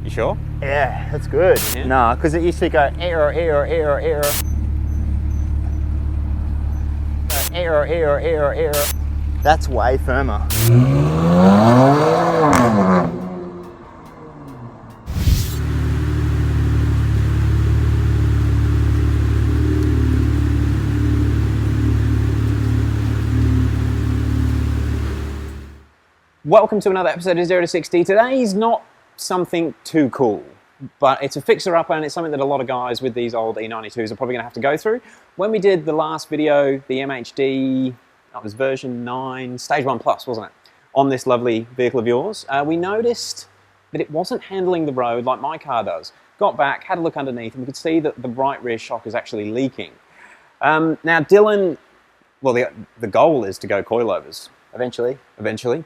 You sure? Yeah, that's good. Yeah. No, because it used to go error, error, error, error. Error, error, error, error. That's way firmer. Welcome to another episode of 0 to 60. Today's not something too cool, but it's a fixer-upper and it's something that a lot of guys with these old E92s are probably going to have to go through. When we did the last video, the MHD, that was version 9, Stage 1 Plus, wasn't it? On this lovely vehicle of yours, we noticed that it wasn't handling the road like my car does. Got back, had a look underneath, and we could see that the right rear shock is actually leaking. Now Dylan, well, the goal is to go coilovers. Eventually,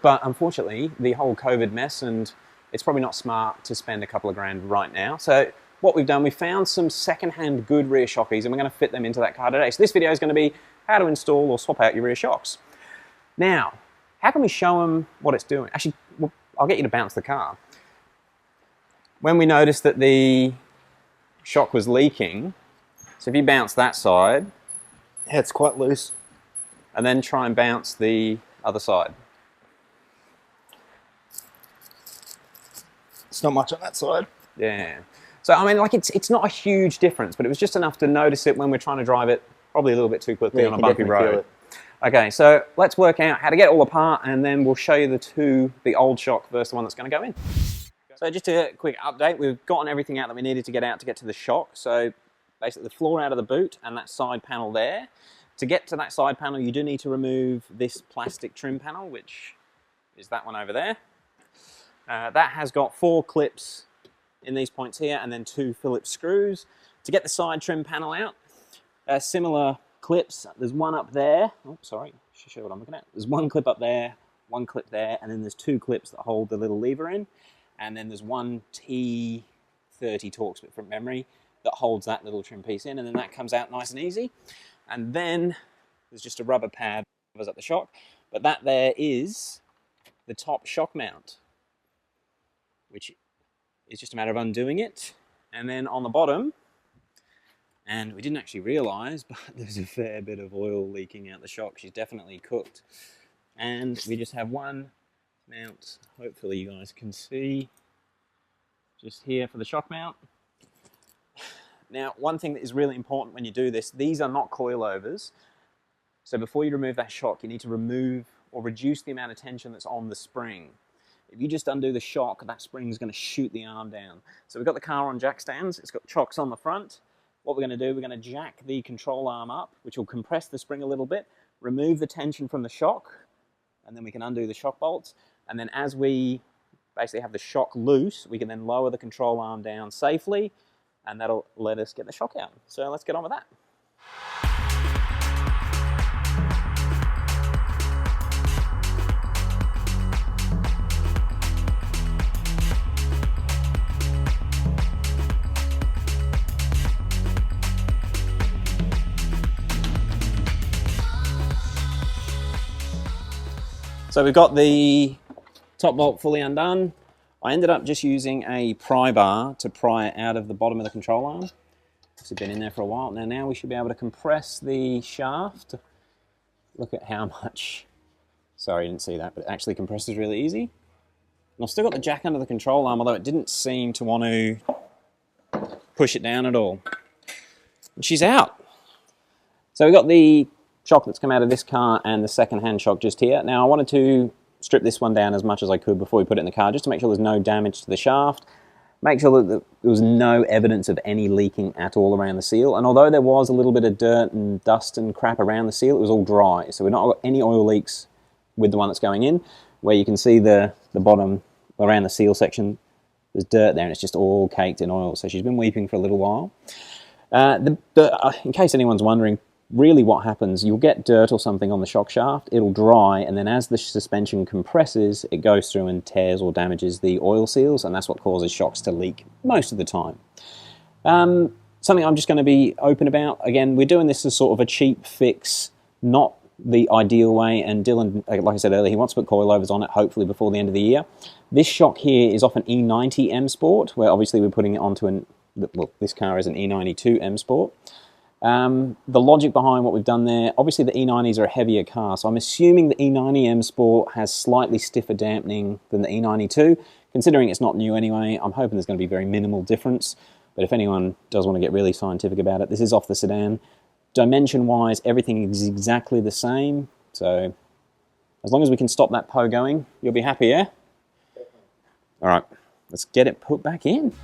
but unfortunately the whole COVID mess, and it's probably not smart to spend a couple of grand right now. So what we've done, we found some second-hand good rear shockies and we're going to fit them into that car today. So this video is going to be how to install or swap out your rear shocks. Now, how can we show them what it's doing? Actually, well, I'll get you to bounce the car. When we noticed that the shock was leaking, so if you bounce that side, Yeah, it's quite loose. and then try and bounce the other side. It's not much on that side. Yeah. So, I mean, like, it's not a huge difference, but it was just enough to notice it when we're trying to drive it probably a little bit too quickly on a bumpy road. Okay, so let's work out how to get it all apart, and then we'll show you the old shock versus the one that's going to go in. So just a quick update, we've gotten everything out that we needed to get out to get to the shock. So basically the floor out of the boot and that side panel there. To get to that side panel, you do need to remove this plastic trim panel, which is that one over there. That has got 4 clips in these points here, and then 2 Phillips screws. To get the side trim panel out, similar clips. There's one up there. Oh, sorry, should show what I'm looking at. There's one clip up there, one clip there, and then there's 2 clips that hold the little lever in. And then there's one T30 Torx bit from memory that holds that little trim piece in, and then that comes out nice and easy. And then there's just a rubber pad that covers up the shock. But that there is the top shock mount, which is just a matter of undoing it. And then on the bottom, and we didn't actually realise, but there's a fair bit of oil leaking out the shock. She's definitely cooked. And we just have one mount, hopefully you guys can see, just here for the shock mount. Now, one thing that is really important when you do this, these are not coilovers. So before you remove that shock, you need to remove or reduce the amount of tension that's on the spring. If you just undo the shock, that spring is going to shoot the arm down. So we've got the car on jack stands, it's got chocks on the front. What we're going to do, we're going to jack the control arm up, which will compress the spring a little bit, remove the tension from the shock, and then we can undo the shock bolts. And then as we basically have the shock loose, we can then lower the control arm down safely, and that'll let us get the shock out. So let's get on with that. So we've got the top bolt fully undone. I ended up just using a pry bar to pry it out of the bottom of the control arm. It's been in there for a while. Now we should be able to compress the shaft. Look at how much, sorry you didn't see that, but it actually compresses really easy. And I've still got the jack under the control arm, although it didn't seem to want to push it down at all. And she's out. So we've got the shock that's come out of this car and the second-hand shock just here. Now I wanted to strip this one down as much as I could before we put it in the car, just to make sure there's no damage to the shaft, make sure that there was no evidence of any leaking at all around the seal. And although there was a little bit of dirt and dust and crap around the seal, it was all dry. So we've not got any oil leaks with the one that's going in, where you can see the bottom around the seal section, there's dirt there and it's just all caked in oil. So she's been weeping for a little while. In case anyone's wondering, really what happens, you'll get dirt or something on the shock shaft, it'll dry, and then as the suspension compresses, it goes through and tears or damages the oil seals, and that's what causes shocks to leak most of the time. Something I'm just going to be open about, again, we're doing this as sort of a cheap fix, not the ideal way, and Dylan, like I said earlier, he wants to put coilovers on it, hopefully before the end of the year. This shock here is off an E90 M Sport, where obviously we're putting it onto well, this car is an E92 M Sport. The logic behind what we've done there, obviously the E90s are a heavier car, so I'm assuming the E90 M Sport has slightly stiffer dampening than the E92. Considering it's not new anyway, I'm hoping there's going to be very minimal difference, but if anyone does want to get really scientific about it, this is off the sedan. Dimension-wise, everything is exactly the same, so as long as we can stop that PO going, you'll be happy, yeah? All right, let's get it put back in.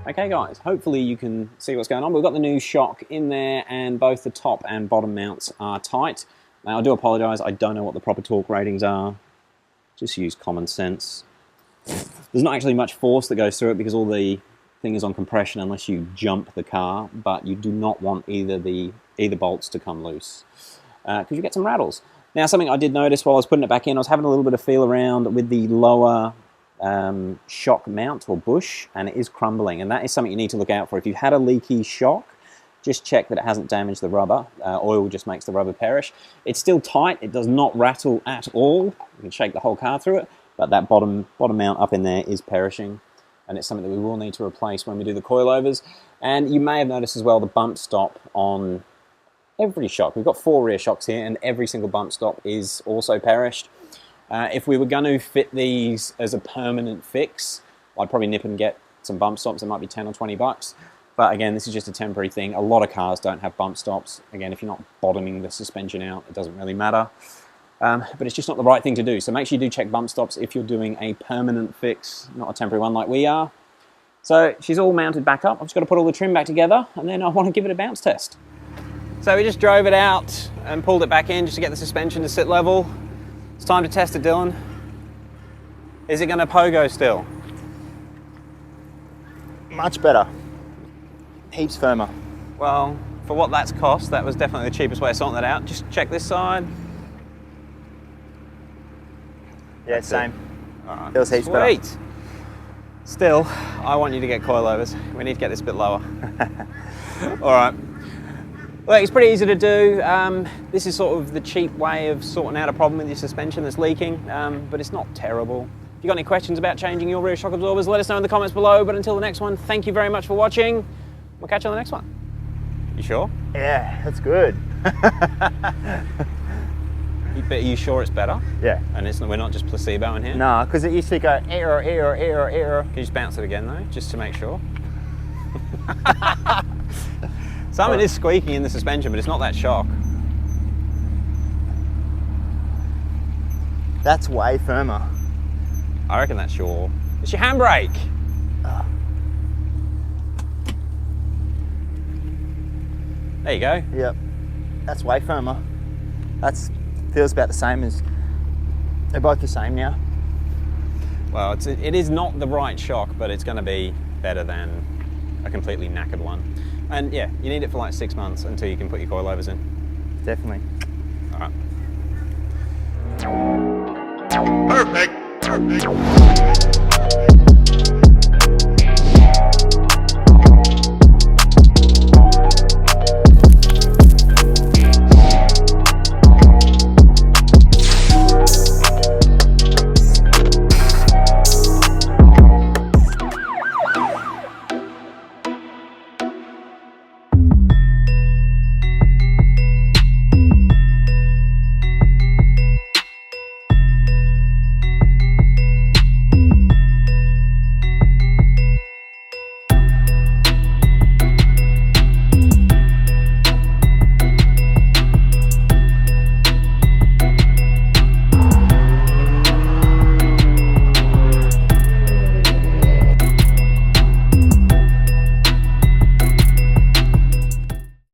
Okay guys, hopefully you can see what's going on. We've got the new shock in there and both the top and bottom mounts are tight. Now I do apologise, I don't know what the proper torque ratings are. Just use common sense. There's not actually much force that goes through it because all the thing is on compression unless you jump the car, but you do not want either bolts to come loose because you get some rattles. Now something I did notice while I was putting it back in, I was having a little bit of feel around with the lower shock mount or bush, and it is crumbling, and that is something you need to look out for. If you've had a leaky shock, just check that it hasn't damaged the rubber. Oil just makes the rubber perish. It's still tight, it does not rattle at all. You can shake the whole car through it, but that bottom mount up in there is perishing, and it's something that we will need to replace when we do the coilovers. And you may have noticed as well the bump stop on every shock. We've got 4 rear shocks here, and every single bump stop is also perished. If we were going to fit these as a permanent fix, I'd probably nip and get some bump stops. It might be 10 or 20 bucks. But again, this is just a temporary thing. A lot of cars don't have bump stops. Again, if you're not bottoming the suspension out, it doesn't really matter. But it's just not the right thing to do. So make sure you do check bump stops if you're doing a permanent fix, not a temporary one like we are. So she's all mounted back up. I've just got to put all the trim back together, and then I want to give it a bounce test. So we just drove it out and pulled it back in just to get the suspension to sit level. It's time to test it, Dylan. Is it going to pogo still? Much better. Heaps firmer. Well, for what that's cost, that was definitely the cheapest way of sorting that out. Just check this side. Yeah, that's same. All right. Feels heaps better. Sweet. Still, I want you to get coilovers. We need to get this a bit lower. All right. Well, it's pretty easy to do. This is sort of the cheap way of sorting out a problem with your suspension that's leaking, but it's not terrible. If you've got any questions about changing your rear shock absorbers, let us know in the comments below. But until the next one, thank you very much for watching. We'll catch you on the next one. You sure? Yeah, that's good. Are you sure it's better? Yeah. And we're not just placebo in here? No, because it used to go error, error, error, error. Can you just bounce it again though, just to make sure? Something is squeaking in the suspension, but it's not that shock. That's way firmer. I reckon that's it's your handbrake. There you go. Yep. That's way firmer. Feels about the same as, they're both the same now. Well, it is not the right shock, but it's going to be better than a completely knackered one. And yeah, you need it for like 6 months until you can put your coilovers in. Definitely. All right. Perfect.